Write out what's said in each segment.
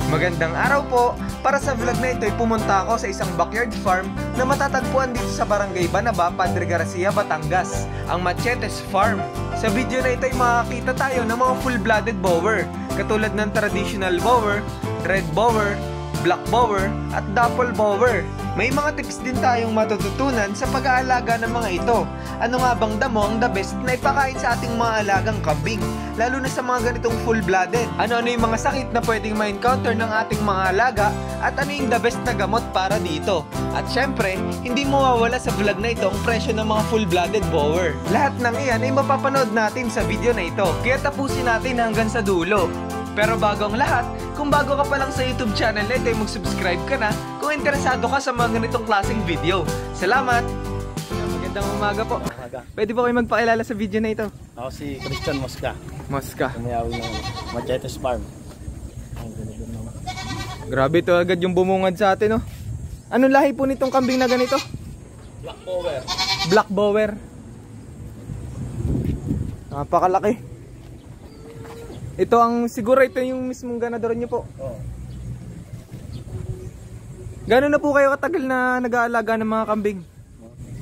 Magandang araw po! Para sa vlog na ito ay pumunta ako sa isang backyard farm na matatagpuan dito sa Barangay Banaba, Padre Garcia, Batangas, ang Machetes Farm. Sa video na ito ay makakita tayo ng mga full-blooded bower, katulad ng traditional bower, red bower, black bower, at dapple bower. May mga tips din tayong matututunan sa pag-aalaga ng mga ito. Ano nga bang damo ang the best na ipakain sa ating mga alagang kambing, lalo na sa mga ganitong full-blooded? Ano-ano yung mga sakit na pwedeng ma-encounter ng ating mga alaga, at ano yung the best na gamot para dito? At syempre, hindi mawawala sa vlog na ito ang presyo ng mga full-blooded bower. Lahat ng iyan ay mapapanood natin sa video na ito, kaya tapusin natin hanggang sa dulo. Pero bago ang lahat, kung bago ka pa lang sa YouTube channel na ito ay mag-subscribe ka na kung interesado ka sa mga ganitong klaseng video. Salamat! Magandang umaga po. Pwede po kayo magpakilala sa video na ito? Ako si Christian Mosca. Mosca. Kumayawi ng Machetes Farm. Grabe to agad yung bumungad sa atin, no? Anong lahi po nitong kambing na ganito? Black Bower. Black Bower. Napakalaki. Ito ang siguro ito yung mismong ganador niyo po. Oo. Gano'n na po kayo katagal na nag-aalaga ng mga kambing?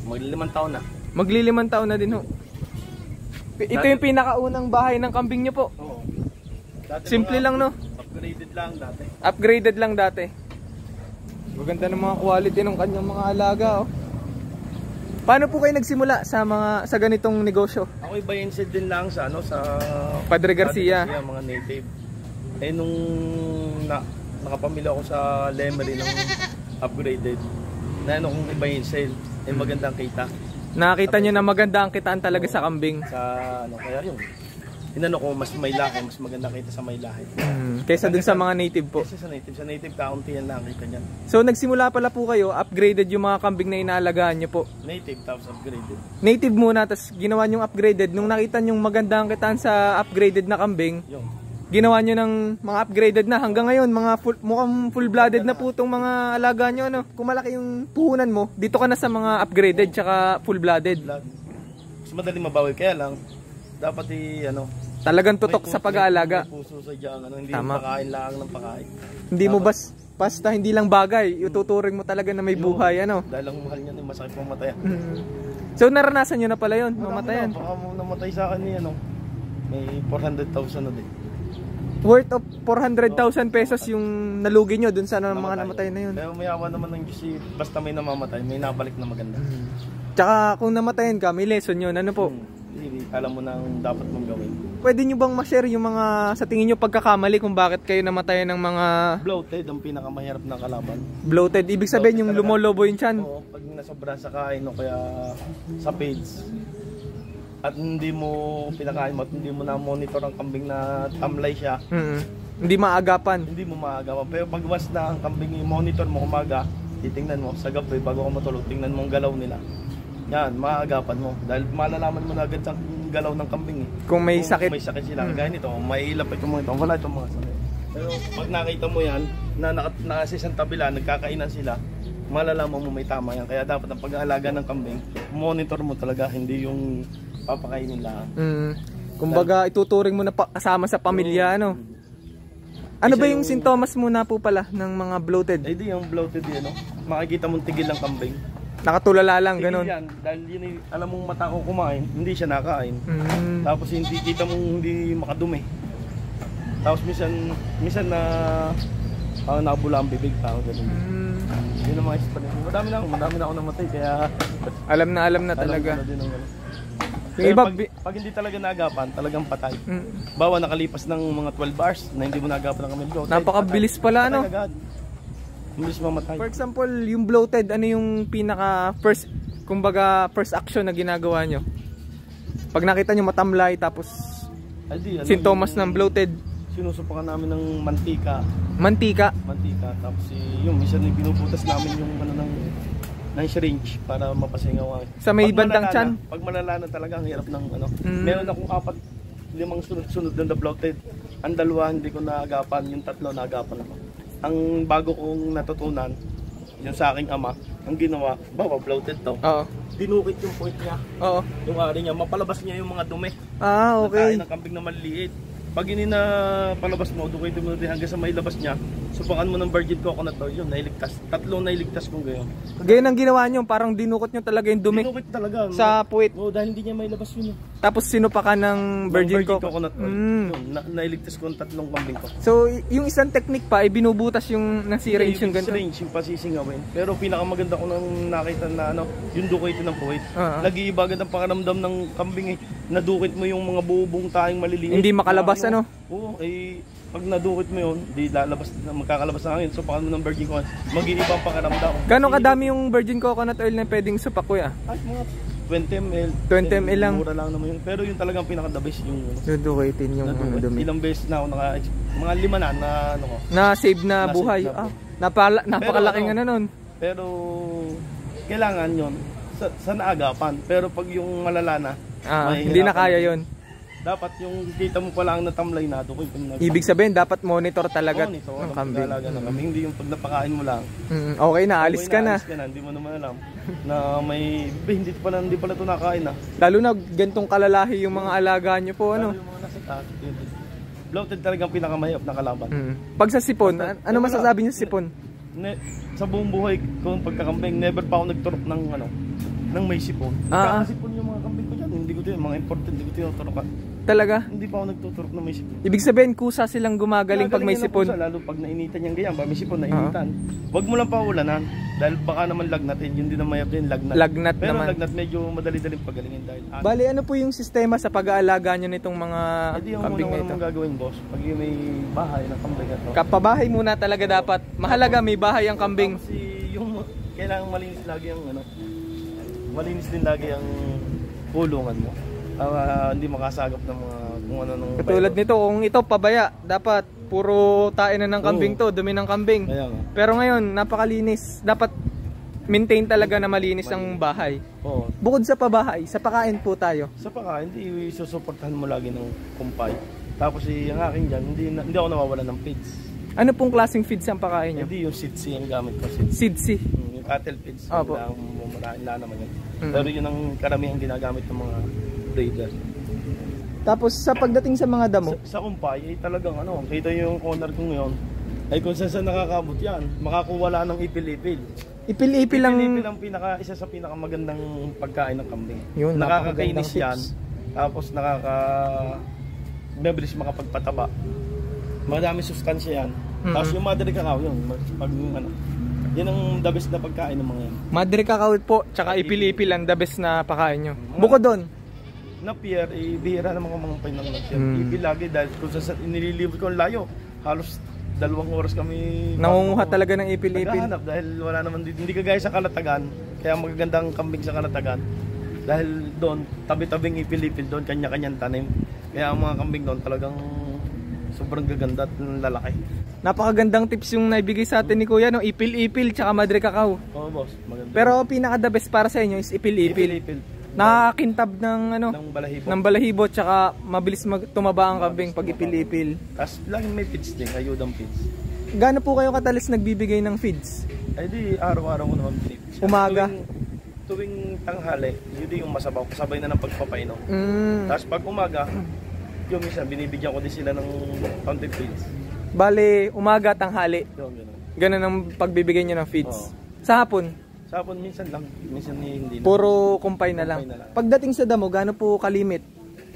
Magli-5 taon na. Magli-5 taon na din ho. Ito yung pinakaunang bahay ng kambing niyo po. Oo. Simple lang, no? Upgraded lang dati. Upgraded lang dati. Maganda ng mga quality ng kanyang mga alaga, oh. Paano po kayo nagsimula sa ganitong negosyo? Ako'y buy-and-sell din lang sa sa Padre Garcia, mga native. Eh nung nakapamili ako sa Lemery ng upgraded, na kong buy-and-sell, eh magandang kita. Nakita nyo na maganda ang kitaan talaga sa kambing. Sa kaya yun. Ko mas may lahi, mas maganda kita sa may lahi. Kaysa dun sa mga native po. Kasi sa native kaunti yan lang kita niyan. So nagsimula pala po kayo, upgraded yung mga kambing na inaalagaan nyo po. Native tapos upgraded. Native muna, tapos ginawa nyong upgraded. Nung nakita nyong maganda ang kitaan sa upgraded na kambing, ginawa nyo ng mga upgraded na. Hanggang ngayon, mukhang full-blooded na po itong mga alaga nyo. Ano? Kung malaki yung puhunan mo, dito ka na sa mga upgraded tsaka full-blooded. Mas madali mabawi, kaya lang dapat talagang tutok sa pag-aalaga. Puso sa diyan, hindi tama. Pakain lang ng pakain. Hindi mo basta hindi lang bagay, ituturing mo talaga na may buhay, ano? Dahil ang mahal niyan, masakit mamatayan. So naranasan niyo na pala 'yon, mamatayan. Baka mo namatay sa akin ni may 400,000 na din. Worth of 400,000 pesos yung nalugi nyo dun sa mga namatay na yun. Kaya mayawan naman ng Diyos, basta may namamatay, may nabalik na maganda. Tsaka kung namatayan ka, may lesson yun, ano po? Alam mo na ang dapat mong gawin. Pwede nyo bang ma-share yung mga, sa tingin nyo, pagkakamali kung bakit kayo namatayan ng mga... Bloated, ang pinakamahirap na kalaban. Bloated, ibig sabihin yung lumolobo yung tiyan? Oo, pag nasobra sa kain o kaya sa feeds. At hindi mo pinakain mo at hindi mo na monitor ang kambing na tamlay siya. Hindi maagapan. Hindi mo maagapan. Pero pag once na ang kambing i-monitor mo umaga, titingnan mo sa gabi bago ka matulog, tingnan mo ang galaw nila. Yan, maagapan mo. Dahil malalaman mo na agad ang galaw ng kambing. Kung may sakit. May sakit sila. Gaya nito, may ilap itong mga ito. Wala itong mga sakit. Pero pag nakita mo yan, na nasa isang tabila, nagkakainan sila, malalaman mo may tama yan. Kaya dapat ang pag-aalaga ng kambing, monitor mo talaga, hindi yung papakainin lang. Kumbaga ituturing mo na kasama sa pamilya, ano? Ano ba yung sintomas muna po pala ng mga bloated? Eh di yung bloated yun, makikita mong tigil ng kambing. Nakatulala lang, tigil ganun? Yan, dahil yun alam mong mata ko kumain, hindi siya nakain. Tapos hindi kita mong hindi makadumi. Tapos minsan na nakabula ang bibig tao, ganun. Yun ang mga ispan. Madami na ako namatay, kaya alam na talaga. Yung iba, pag hindi talaga naagapan, talagang patay. Bawa nakalipas ng mga 12 hours na hindi mo naagapan ng kamil bloated. Napakabilis pala, ano? Bilis mamatay. For example, yung bloated, ano yung pinaka first action na ginagawa nyo? Pag nakita nyo matamlay, tapos sintomas ng bloated? Sinusupakan namin ng mantika. Mantika? Mantika. Tapos yung minsan binubutas namin yung ng syringe para mapasingaw. Sa may bandang tiyan? Pag malala na talaga, ang hirap ng Meron akong 4-5 sunod-sunod na bloated. Ang dalawa hindi ko naagapan, yung 3 naagapan ako. Ang bago kong natutunan, yung sa aking ama, ang ginawa, bloated to. Oo. Dinukit yung point niya. Oo. Yung ari niya, mapalabas niya yung mga dumi. Ah, okay. Nakain ng kambing na maliliit. Pag yun na palabas mo, dukitin mo din hanggang sa may labas niya, subukan mo ng virgin coconut oil, yun, nailigtas. Tatlong nailigtas kong gayon. Ganyan ang ginawa nyo, parang dinukot nyo talaga yung dumi Dinukit talaga. sa puwit. Oo, dahil hindi niya may labas yun. Tapos sinupakan ng virgin coconut oil. Yun, nailigtas ko ang tatlong kambing ko. So, yung isang technique pa, ay binubutas yung nasi-range yung ganito. Range, yung pasisingawin. Pero pinakamaganda ko nang nakita na yung dukitin ng puwit. Nag-iiba agad ang pakaramdam ng kambing eh. Nadukit mo yung mga bubong tayong maliliit. Hindi makalabas ano? Oo, pag nadukit mo yun, di lalabas, magkakalabas na hangin. So paano ng virgin coconut, mag-iiba ang pakaramdam. Gano'ng kadami yung virgin coconut oil na pwedeng supak, kuya? Ay, mga 20 ml. 20 ml lang. Mura lang naman yun. Pero yun talagang pinaka-the best yung Dudukitin yung dumi. Ilang beses na ako mga 5 na ano ko. Na-save na buhay. Napakalaking pero, nun. Pero kailangan yun sa naagapan. Pero pag yung malala na, hindi na kaya yun. Dapat yung kita mo pa lang na tamlay na doon. Ibig sabihin, dapat monitor talaga ng kambing. Hindi yung pag napakain mo lang. Okay na, alis ka na. Hindi mo naman alam na may hindi pala ito nakain na. Lalo na gantong kalalahi yung mga alaga nyo po. Ano? Yung mga nasa taas. Bloated talagang pinakamahirap na kalaban. Pag sa sipon, ano masasabi niyo sa sipon? Sa buong buhay ko pagkakambing, never pa ako nagturok ng may sipon. Sipon yung mga kambing ko dyan. Hindi ko din, mga important, hindi ko tinuturokan. Talaga? Hindi pa ako nagtuturok ng may sipon. Ibig sabihin, kusa silang gumagaling pag may sipon. Lalo pag nainitan yung ganyan, pag may sipon, nainitan. Huwag mo lang paulanan. Dahil baka naman lagnatin, yun din ang mayap din, lagnat. Pero naman. Lagnat medyo madali-daling pagalingin dahil. Bali, ano po yung sistema sa pag-aalaga nyo nitong mga kambing na ito? Yung gagawin, boss, pag yung may bahay ng kambing ito. Kapabahay muna talaga dapat. Mahalaga, may bahay ang kambing. Kasi yung kailangan malinis lagi ang malinis din lagi ang kulungan mo. Hindi makasagap ng mga kung ano nung katulad nito, kung ito pabaya, dapat puro tain na ng kambing to, dumi ng kambing. Pero ngayon, napakalinis. Dapat maintain talaga na malinis ang bahay. Bukod sa pabahay, sa pakain po tayo. Sa pakain, hindi susuportahan mo lagi ng kumpay. Tapos ang akin dyan, hindi ako nawawala ng feeds. Ano pong klaseng feeds ang pakain nyo? Hindi yung seedsi ang gamit ko. Seedsi? Yung cattle feeds. Mumurahin lang naman yun. Pero yun ang karamihan ginagamit ng mga breeder. Tapos sa pagdating sa mga damo? Sa kumpay, talagang kita yung owner ko ngayon. Ay kung saan nakakabot yan, makakuwala ng ipil-ipil. Ipil-ipil lang? Ipil-ipil ang isa sa pinakamagandang pagkain ng kambing. Yun, nakakakainis yan. Tapos mabilis makapagpataba. Madami sustansya yan. Tapos yung mother cacao yun, pag yan ang the best na pagkain ng mga yan. Mother cacao po, tsaka ipil-ipil ang the best na pagkain nyo. Bukod doon? Na pier, bihira naman kung mga pinang nag-pier. Ipil lagi dahil kung nililibre ko ang layo, halos 2 oras kami nangunguha talaga ng ipil-ipil. Naghahanap dahil wala naman, hindi kagaya sa Kalatagan, kaya magagandang kambing sa Kalatagan. Dahil doon, tabi-tabing ipil-ipil doon, kanya-kanyang tanim. Kaya ang mga kambing doon talagang sobrang gaganda at lalaki. Napakagandang tips yung naibigay sa atin ni Kuya, no? Ipil-ipil tsaka madre cacao. Oo, boss, maganda. Pero pinaka the best para sa inyo is ipil-ipil. Nakakintab ng balahibo tsaka mabilis tumaba ang kambing pag ipil-ipil. Tapos laging may feeds din, ayudang feeds. Gaano po kayo katalis nagbibigay ng feeds? Ay di araw-araw ko naman feeds. Umaga? Tuwing tanghali, yun yung masabaw, kasabay na ng pagpapainom. Tapos pag umaga, yung minsan binibigyan ko din sila ng counted feeds. Bale, umaga, tanghali. Ganun ang pagbibigay nyo ng feeds. Sa hapon? Sa hapon minsan lang, minsan hindi. Puro kumpay na lang. Pagdating sa damo, gaano po kalimit?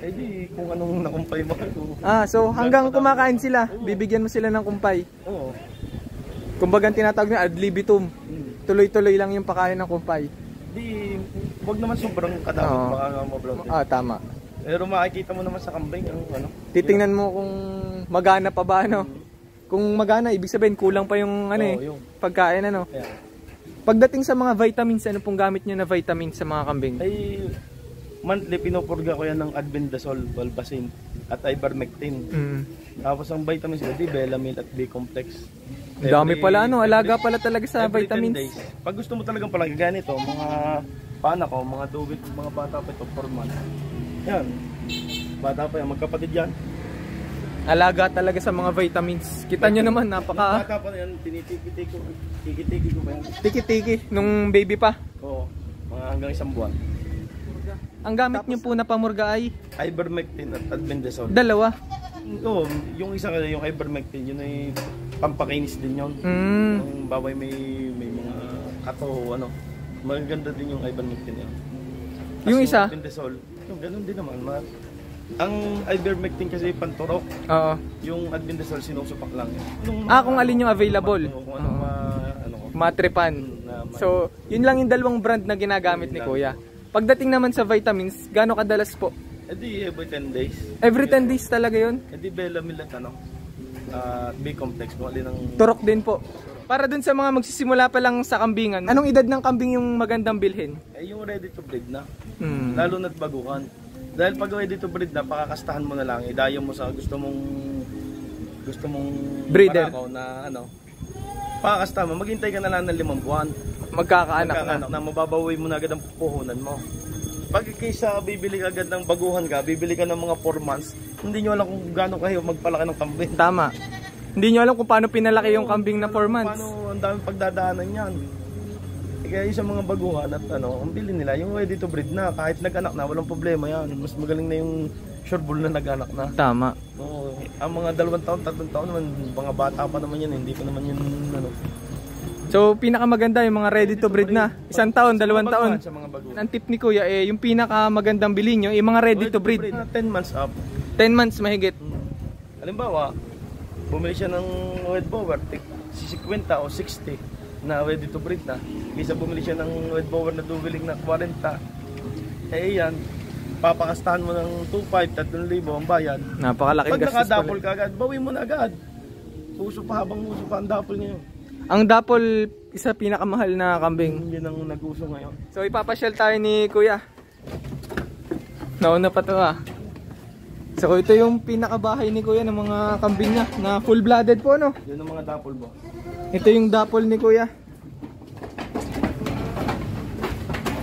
Eh di kung anong nakumpay mo. So hanggang kumakain sila, bibigyan mo sila ng kumpay. Oo. Kumbaga tinatawag na ad libitum. Tuloy-tuloy lang yung pakain ng kumpay. Di, wag naman sobrang kadamot, baka ma-bloated. Tama. Pero makikita mo naman sa kambing ang titingnan mo kung magana pa ba Kung magana, ibig sabihin kulang pa yung pagkain Yeah. Pagdating sa mga vitamins, ano pong gamit nyo na vitamins sa mga kambing? Ay monthly pinupurga ko yan ng Albendazole, Valbacin at Ivermectin. Tapos ang vitamins ko, Belamil at B-complex. Dami pala alaga pala talaga sa vitamins. Pag gusto mo talagang palagi ganito, mga paana ko, mga 2 weeks, mga bata pa ito, 4 months. Yan, bata pa yan, magkapatid yan. Alaga talaga sa mga vitamins. Kita nyo naman, napaka... Bata pa yan, tinitiki-tiki ko pa yan. Tiki-tiki, nung baby pa? Oo, mga hanggang 1 buwan. Ang gamit nyo po na pamurga ay? Ivermectin at Albendazole. Dalawa? Oo, yung isa yung ivermectin, yun ay pampakinis din yun. Yung baboy may mga kato, ano. Maganda din yung ivermectin yun. Yung isa? Albendazole, yung ganun din naman. Ang ivermectin kasi panturok. Oo. Yung albendazole sinusupak lang yun. Kung alin yung available. Kung anong Matripan. So, yun lang yung dalawang brand na ginagamit ni Kuya. Pagdating naman sa vitamins, gaano kadalas po? Every 10 days. Every 10 days talaga yun? Belamil at B-complex mo. Turok din po. Para dun sa mga magsisimula pa lang sa kambingan, anong edad ng kambing yung magandang bilhin? Yung ready to breed na. Lalo na't baguhan. Dahil pag ready to breed na, pakakastahan mo na lang. Idayo mo sa gusto mong breeder na pakakastahan mo. Maghintay ka na lang ng 5 buwan. Magkakaanak na. Mababawi mo na agad ang puhunan mo. Pag kaysa bibili agad ng baguhan ka, bibili ka ng mga 4 months, hindi nyo alam kung gaano kayo magpalaki ng kambing. Tama. Hindi nyo alam kung paano pinalaki yung kambing na 4 months. Paano, ang daming pagdadaanan yan. Kaya yung sa mga baguhan at ang bili nila, yung ready to breed na, kahit nag-anak na, walang problema yan. Mas magaling na yung sure bull na nag-anak na. Tama. Oo, ang mga 2 taon, 3 taon naman, mga bata pa naman yan, hindi pa naman yun So, pinakamaganda yung mga ready to breed na. 1 taon, 2 taon. Ang tip ni Kuya, yung pinakamagandang bilhin nyo, yung mga ready to breed. 10 months up. 10 months mahigit. Halimbawa, bumili siya ng red bower, 50 o 60 na ready to breed na. Kaysa bumili siya ng red bower na duwiling na 40. Yan, papakastahan mo ng 2,500, 3,000 ang bayad. Napakalaking gastos. Pag nakadapol ka agad, bawi mo na agad. Uso pa habang uso pa ang dapol ngayon. Ang dapol, isa pinakamahal na kambing. Yun ang nag-uso ngayon. So ipapasyal tayo ni Kuya. Nauna pa to So ito yung pinakabahay ni Kuya ng mga kambing niya na full-blooded po, no? Yun ang mga dapol mo. Ito yung dapol ni Kuya.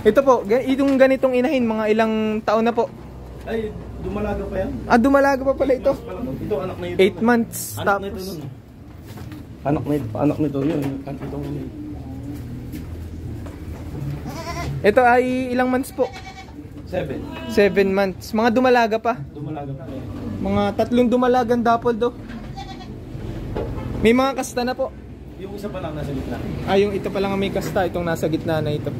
Ito po, itong ganitong inahin, mga ilang taon na po? Ay, dumalaga pa yan. Dumalaga pa pala ito. Ito anak na ito. 8 months. Anak na ito nun. Anak nito yun. Ito ay ilang months po? 7 months. Mga dumalaga pa. Dumalaga pa. Mga 3 dumalagang dapol do. May mga kasta na po. Yung isa pa lang nasa gitna. Yung ito pa lang ang may kasta. Itong nasa gitna na ito.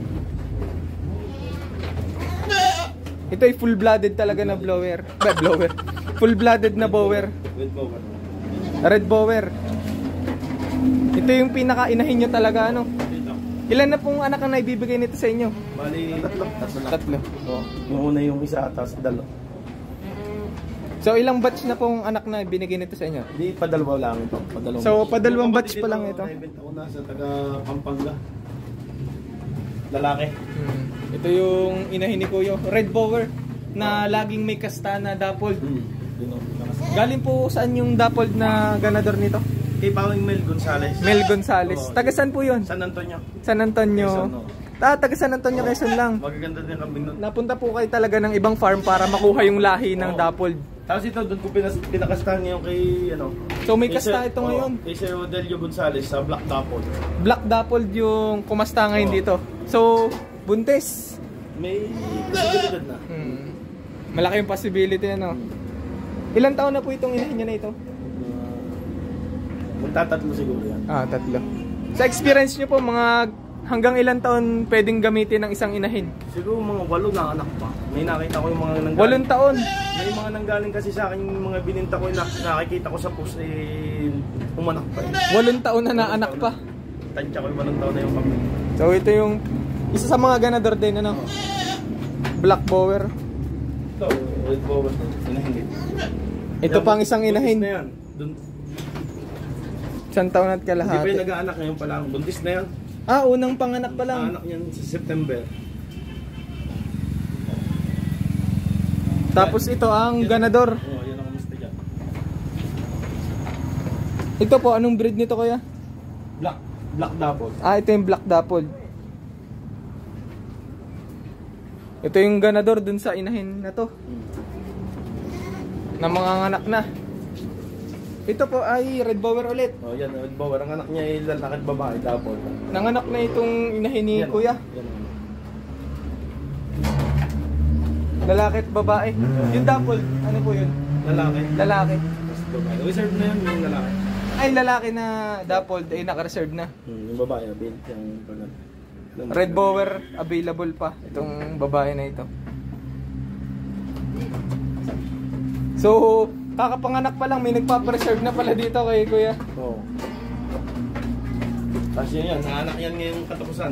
Ito ay full-blooded talaga na blower. Full-blooded na bower. Red bower. Ito yung pinaka-inahin nyo talaga, ano? Ilan na pong anak ang naibibigay nito sa inyo? Bali, 3. Oh. Yung una yung isa, tapos 2. So ilang batch na pong anak na binigay nito sa inyo? Hindi, pa-2 lang ito. So pa-2 batch pa lang ito? Naibenta ko na sa taga Pampanga. Lalaki. Ito yung inahin ni Kuya. Red bower na laging may kasta na dapol. Galing po saan yung dapol na ganador nito? Kay Pawing Mel Gonzales. Mel Gonzales. Taga saan po yun? San Antonio. San Antonio. Taga San Antonio, Quezon lang. Magaganda din ang kambing nun. Napunta po kayo talaga ng ibang farm para makuha yung lahi ng dapol. Tapos ito, doon ko pinakastahan ngayon kay, So may kasta ito ngayon? Kay Sir Rodelio Gonzales sa Black Dapol. Black Dapol yung kumasta ngayon dito. So, buntis. May posibilidad na. Malaki yung possibility, ano? Ilang taon na po itong inahin niya na ito? Magtatatlo siguro yan. 3. Sa experience niyo po, mga hanggang ilang taon pwedeng gamitin ng isang inahin? Siguro mga 8 na anak pa. May nakita ko yung mga nanggaling. 8 taon? May mga nanggaling kasi sa akin yung mga bininta ko, nakikita ko sa post umanak pa. 8 taon na naanak pa? Tansya ko yung 8 taon na yung kambing. So ito yung isa sa mga ganador din, ano? Black bower. Ito, red bower. Inahin. Ito pang isang inahin. Buntis na yan. Isang taon at Hindi pa kalahati. yung nag-aanak ngayon pa lang. Buntis na yan. Unang panganak pa lang. Anak niyan sa September. Tapos ito ang ganador. Oo, yan ang gusto dyan. Ito po, anong breed nito kuya? Black Dapol. Ito yung Black Dapol. Ito yung ganador dun sa inahin na to. Na mga anak na. Ito po ay red bower ulit. Yan, red bower. Ang anak niya ay lalaki at babae, Dapol. Nanganak na itong inahin ni kuya. Yan. Lalaki at babae. Yung Dapol, ano po yun? Lalaki. Lalaki. babae. Reserve na yun yung lalaki. Ay, lalaki na dappled ay naka-reserve na. Yung babae, bint yung pag Red Bower available pa itong babae na ito. So, kakapanganak pa lang may nagpa-preserve na pala dito kay Kuya. Oo. Tapos yan, naanak yan ngayong katapusan.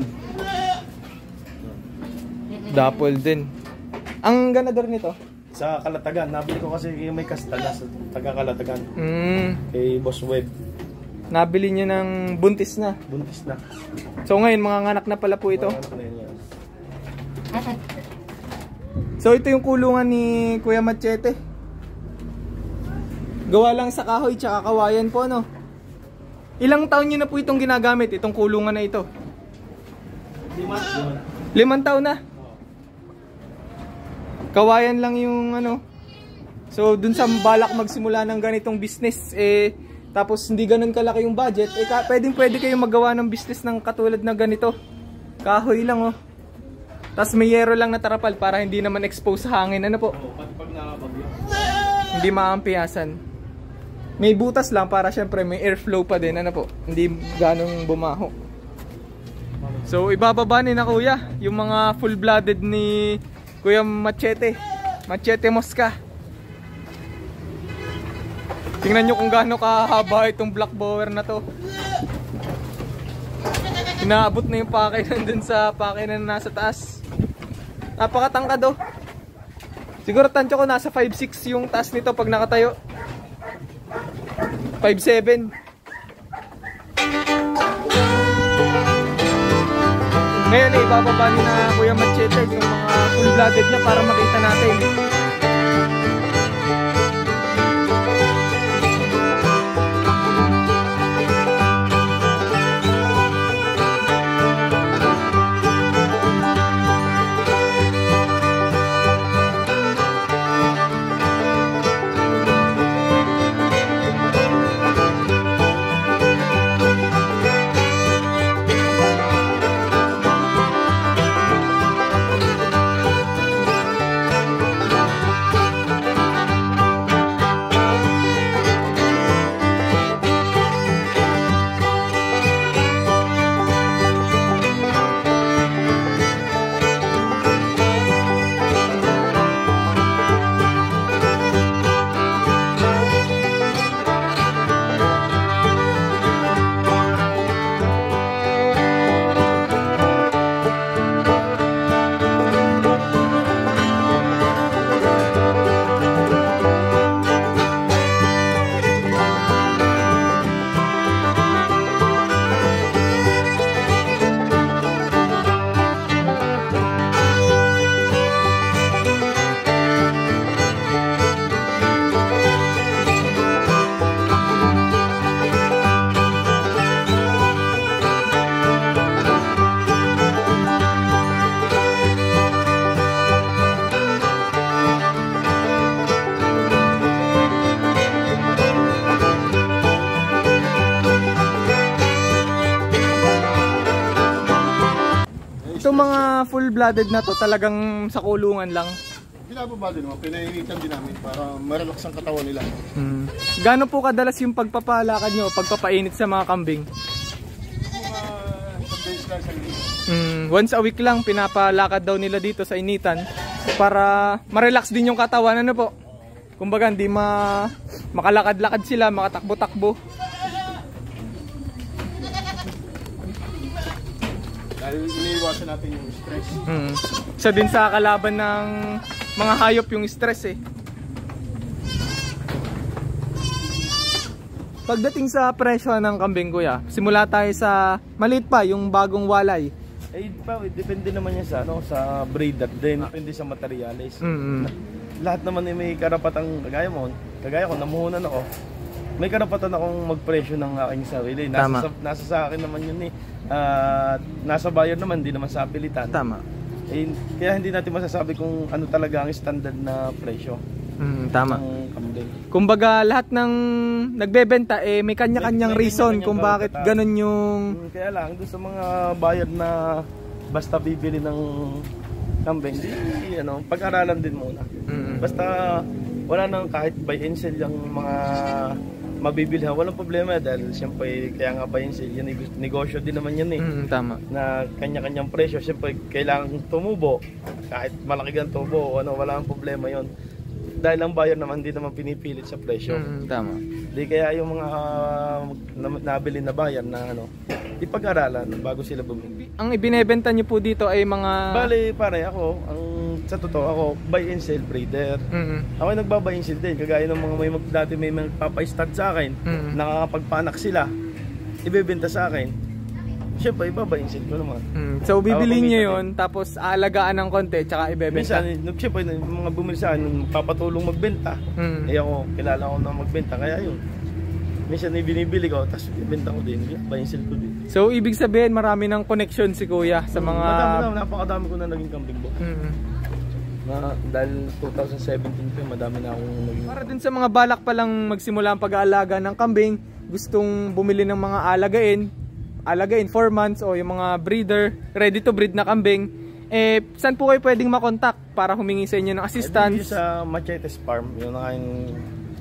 Dappled din. Ang ganador nito? Sa Kalatagan, nabili ko kasi may kastala sa taga-Kalatagan. Kay Boss Web. Nabili niya ng buntis na. Buntis na. So ngayon, mga anak na pala po ito. Mga anak na yan. So ito yung kulungan ni Kuya Machete. Gawa lang sa kahoy tsaka kawayan po, no? Ilang taon niyo na po itong ginagamit, itong kulungan na ito? 5 taon na. Kawayan lang yung ano. So dun sa balak magsimula ng ganitong business, tapos hindi ganun kalaki yung budget, pwede kayong magawa ng business ng katulad na ganito. Kahoy lang, oh. Tapos may yero lang na tarapal para hindi naman expose sa hangin, ano po? Pag nakabagyo. Hindi maampiyasan. May butas lang para syempre may airflow pa din, ano po? Hindi ganong bumaho. So ibababa ni na Kuya yung mga full-blooded ni Kuya Machete. Machete Mosca. Tingnan nyo kung gaano kahaba itong black bower na to. Inaabot na yung pakinan dun sa pakinan na nasa taas. Napakatangkad, oh. Siguro tansya ko nasa 5'6 yung taas nito pag nakatayo. 5'7. Ngayon ibababa ni na Kuya Machete yung mga full-blooded niya para makita natin. Itong mga full-blooded na to talagang sa kulungan lang. Binababa din naman, pinainitan din namin para marelax ang katawan nila. Gaano po kadalas yung pagpapalakad nyo, pagpapainit sa mga kambing? Once a week lang pinapalakad daw nila dito sa initan para ma-relax din yung katawan, ano po? Kumbaga hindi makalakad-lakad sila, makatakbo-takbo. Dahil iniiwasan natin yung stress. Isa din sa kalaban ng mga hayop yung stress, eh. Pagdating sa presyo ng kambing, Kuya, simula tayo sa maliit pa, yung bagong walay. Depende naman yan sa, sa breeder din, depende sa materials. Lahat naman may karapatang, kagaya ko, namuhunan ako. May karapatan akong magpresyo ng aking sarili. Nasa sa akin naman yun, eh. Nasa buyer naman, di naman sa pilitan. Tama. Kaya hindi natin masasabi kung ano talaga ang standard na presyo. Tama. Ng kambing. Kumbaga lahat ng nagbebenta may kanya-kanyang reason kung bakit ganun yung... Kaya lang, doon sa mga buyer na basta bibili ng kambing, pag-aralan din muna. Basta wala nang kahit buy and sell yung mga mabibilhan, walang problema dahil siyempre kaya nga buy and sell, yan negosyo din naman yan Tama. na kanya-kanyang presyo, siyempre kailangan tumubo kahit malaki ang tubo, wala nang problema yon dahil ang buyer naman hindi naman pinipilit sa presyo. Tama. Di kaya yung mga nabili na buyer na ipag-aralan bago sila bumili. Ang ibinebenta niyo po dito ay mga... Bali, pare ako, sa totoo ako, buy and sell breeder. Ako ay nagbabay and sell din. Kagaya ng mga dati may magpapa-stud sa akin, nakakapagpanak sila, ibebenta sa akin. Siyempre, ibabay and sell ko naman. So, bibili niyo yun, tapos aalagaan ng konti, tsaka ibebenta. Minsan, siyempre, mga bumili sa akin, papatulong magbenta. Ako, kilala ko na magbenta, kaya yun. Minsan binibili ko, tapos ibenta ko din, buy and sell ko din. So, ibig sabihin, marami ng connection si Kuya sa mga... Napakadami ko na naging kambing boss. Dahil 2017 pa, madami na akong naging... Para dun sa mga balak pa lang magsimula ang pag-aalaga ng kambing, gustong bumili ng mga alagain 4 months o yung mga breeder, ready to breed na kambing, saan po kayo pwedeng makontak para humingi sa inyo ng assistance? Sa Machetes Farm, yun ang aking...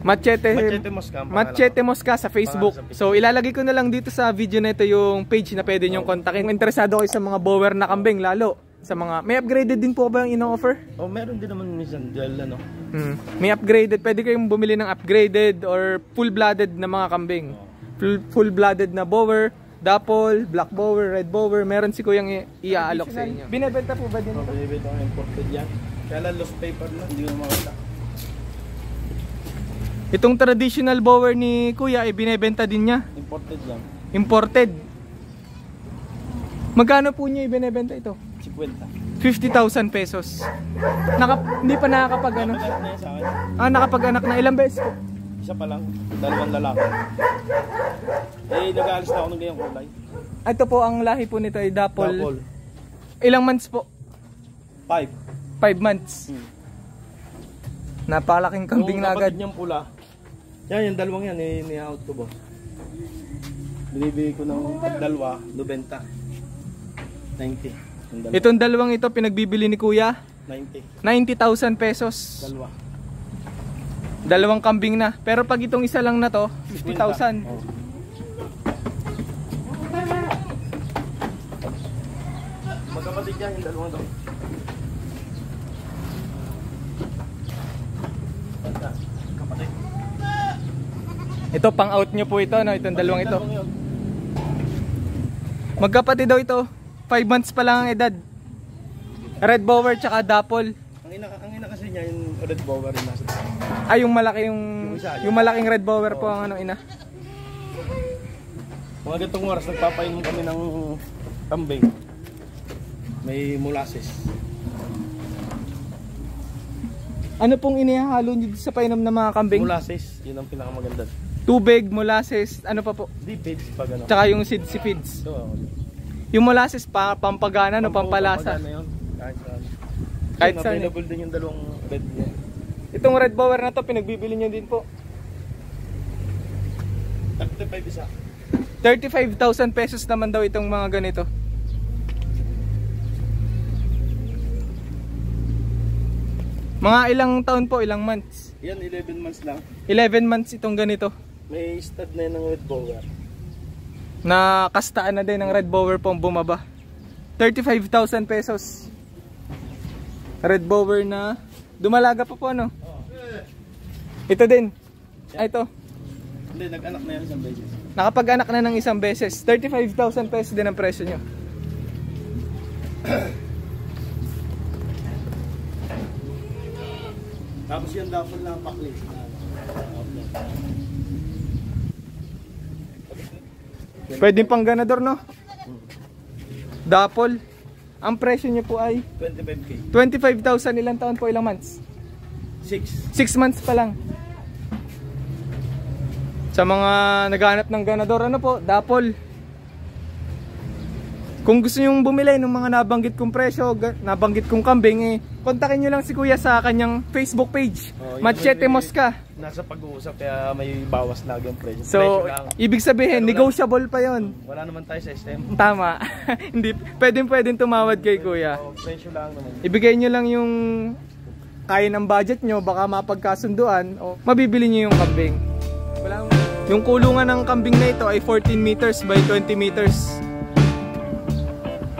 Machete Mosca sa Facebook. So ilalagay ko na lang dito sa video na ito yung page na pwede nyong kontakin. Kung interesado kayo sa mga bower na kambing, lalo sa mga... May upgraded din po ba yung ino-offer? Meron din naman minsan dahil May upgraded, pwede kayong bumili ng upgraded or full-blooded na mga kambing. Full-blooded na bower, dapple, black bower, red bower, meron si Kuyang iaalok sa inyo. Binebenta po ba din ito? Binibenta ko imported yan. Kaya lang lost paper na, hindi ko na makita. Itong traditional bower ni Kuya ay binebenta din niya. Imported yan. Imported. Magkano po niya ibinebenta ito? 50. 50,000 pesos. Hindi pa nakakapag ano? Nakapag-anak na yan sa akin. Nakapag-anak na ilang beses po? Isa pa lang, 2 lalaki. Nag-aalis na ako ng ganyang kulay. Ito po ang lahi po nito ay dapple. Ilang months po? 5 months. Napalaking kambing na agad. Kung niyang pula, yan, yung dalawang yan, ni-out ko boss. Binibigay ko ng dalawa, 90. 90. Itong dalawang ito, pinagbibili ni Kuya? 90. 90,000 pesos. Dalawang kambing na. Pero pag itong isa lang na to, 50,000. Magkapatid yan, yung dalawang to. Kapatid. Ito, pang out nyo po ito, no? Itong dalawang ito. Magkapatid daw ito. 5 months pa lang ang edad. Red bower tsaka dapple. Ang ina kasi niya yung red bower rin nasa. Ay, yung malaki yung malaking red bower po ang ina. Mga gantong oras nagpapainom kami ng kambing. May molasses. Ano pong inihahalo niyo sa painom ng mga kambing? Molasses, yun ang pinakamaganda. Tubig, molasses, ano pa po? Deep feeds pag ano. Tsaka yung seed feeds. Yung molasses pampagana, no, pampalasa. Pampagana yun. Kahit saan. Available din yung dalawang red niya. Itong red bower na to, pinagbibili niyo din po. 35 isa. 35,000 pesos naman daw itong mga ganito. Mga ilang taon po, ilang months? Yan, 11 months lang. 11 months itong ganito. May stud na yun ng red bower. Na kastaan na din ng red bower pong bumaba. 35,000 pesos. Red bower na dumalaga pa po, ano? Ito din. Ay, ito. Hindi, nag-anak na yan isang beses. Nakapag-anak na ng isang beses. 35,000 pesos din ang presyo nyo. Tapos yan dapat lang pakli. Pwede pang ganador, no? Dapol. Ang presyo nyo po ay 25k. 25,000. Ilang taon po, ilang months? 6 months pa lang. Sa mga naghahanap ng ganador, ano po, dapol. Kung gusto nyong bumili ng mga nabanggit kong presyo, nabanggit kong kambing, kontakin nyo lang si Kuya sa kanyang Facebook page. Machete Mosca. Nasa pag-uusap kaya may bawas lagi ang presyo. So, ibig sabihin, negotiable pa yon. Wala naman tayo sa SM. Tama. Hindi, pwedeng tumawad kay Kuya. Presyo lang naman. Ibigay nyo lang yung kaya ng budget nyo, baka mapagkasunduan, o mabibili nyo yung kambing. Yung kulungan ng kambing na ito ay 14 meters by 20 meters.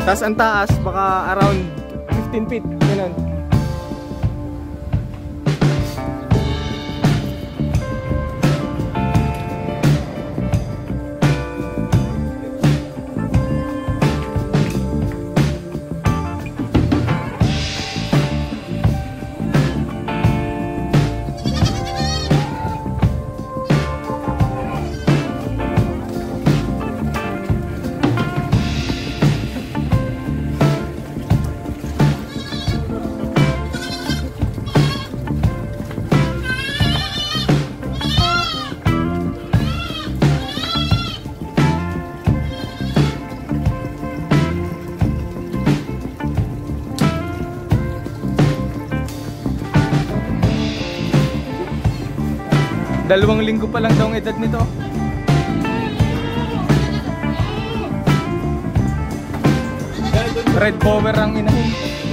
Tapos ang taas, baka around 15 feet. Ganun. Dalawang linggo pa lang daw ang edad nito. Red Power ang inahin.